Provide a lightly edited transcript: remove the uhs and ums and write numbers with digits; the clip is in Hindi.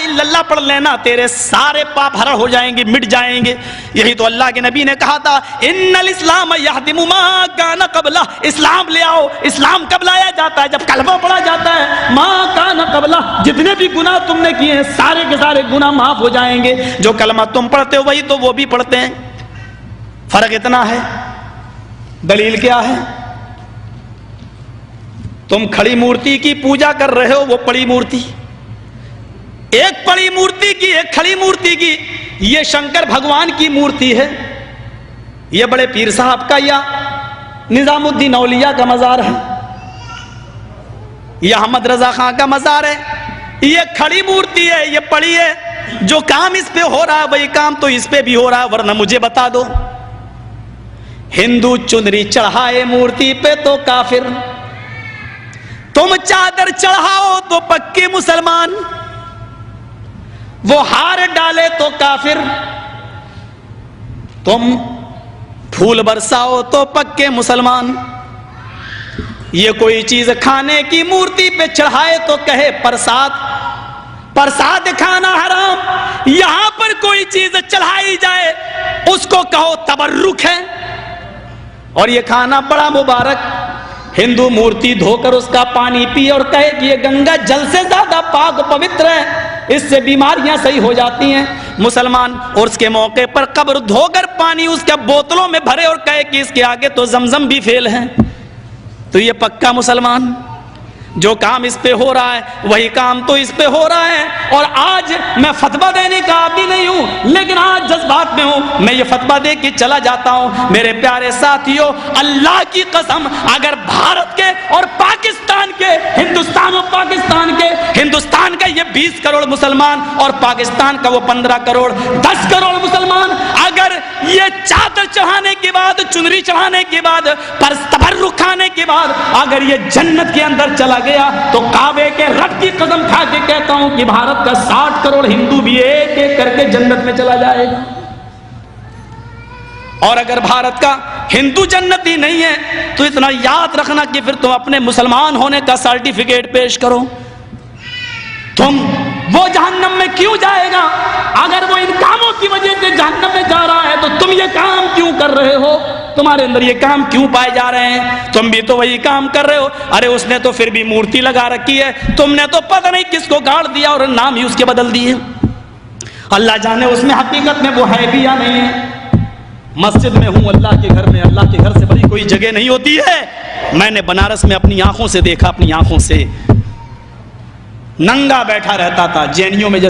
इल्लल्लाह पढ़ लेना, तेरे सारे पाप हरण हो जाएंगे, मिट जाएंगे। यही तो अल्लाह के नबी ने कहा था, इन्नल इस्लाम यहदिमु मा कान क़ब्ला, इस्लाम ले आओ। इस्लाम कब लाया जाता है? जब कलमा पढ़ा जाता है। मा कान क़ब्ला, जितने भी गुनाह तुमने किए हैं सारे के सारे गुनाह माफ हो जाएंगे। जो कलमा तुम पढ़ते हो वही तो वो भी पढ़ते हैं, फर्क इतना है। दलील क्या है? तुम खड़ी मूर्ति की पूजा कर रहे हो, वो पड़ी मूर्ति, एक पड़ी मूर्ति की एक खड़ी मूर्ति की। ये शंकर भगवान की मूर्ति है, ये बड़े पीर साहब का या निजामुद्दीन औलिया का मजार है, यह अहमद रजा खां का मजार है। ये खड़ी मूर्ति है, ये पड़ी है। जो काम इस पे हो रहा है वही काम तो इस पे भी हो रहा है, वरना मुझे बता दो। हिंदू चुनरी चढ़ाए मूर्ति पे तो काफिर, तुम चादर चढ़ाओ तो पक्के मुसलमान, वो हार डाले तो काफिर, तुम फूल बरसाओ तो पक्के मुसलमान। ये कोई चीज खाने की मूर्ति पे चढ़ाए तो कहे प्रसाद, प्रसाद खाना हराम। यहां पर कोई चीज चढ़ाई जाए उसको कहो तबर्रुक है, और ये खाना बड़ा मुबारक। हिंदू मूर्ति धोकर उसका पानी पिए और कहे कि ये गंगा जल से ज्यादा पाक पवित्र है, इससे बीमारियां सही हो जाती हैं। मुसलमान और उसके मौके पर कब्र धोकर पानी उसके बोतलों में भरे और कहे कि इसके आगे तो जमजम भी फेल है, तो ये पक्का मुसलमान। जो काम इस पे हो रहा है वही काम तो इस पे हो रहा है। और आज मैं फतवा देने का आदी नहीं हूं, लेकिन आज जज्बात में हूं, मैं ये फतवा दे के चला जाता हूं। मेरे प्यारे साथियों, अल्लाह की कसम, अगर भारत के और पाकिस्तान के, हिंदुस्तान और पाकिस्तान के, हिंदुस्तान का ये 20 करोड़ मुसलमान और पाकिस्तान का वो 15 करोड़ 10 करोड़ मुसलमान, अगर ये चादर चढ़ाने के बाद, चुनरी चढ़ाने के बाद, तबर्रुक खाने के बाद अगर ये जन्नत के अंदर चला गया, तो काबे के रब की कसम खा के कहता हूं कि भारत का 60 करोड़ हिंदू भी एक एक करके जन्नत में चला जाएगा। और अगर भारत का हिंदू जन्नती नहीं है तो इतना याद रखना कि फिर तुम अपने मुसलमान होने का सर्टिफिकेट पेश करो। तुम वो जहन्नम में क्यों जाएगा? अगर वो इन कामों की वजह से जहन्नम में जा रहा है तो तुम ये काम क्यों कर रहे हो? तुम्हारे अंदर ये काम क्यों पाए जा रहे हैं? तुम भी तो वही काम कर रहे हो। अरे उसने तो फिर भी मूर्ति लगा रखी है, तुमने तो पता नहीं किसको गाड़ दिया और नाम ही उसके बदल दिए। अल्लाह जाने उसमें हकीकत में वो है भी या नहीं है। मस्जिद में हूं, अल्लाह के घर में, अल्लाह के घर से बड़ी कोई जगह नहीं होती है। मैंने बनारस में अपनी आंखों से देखा, अपनी आंखों से नंगा बैठा रहता था, जैनियों में जैसे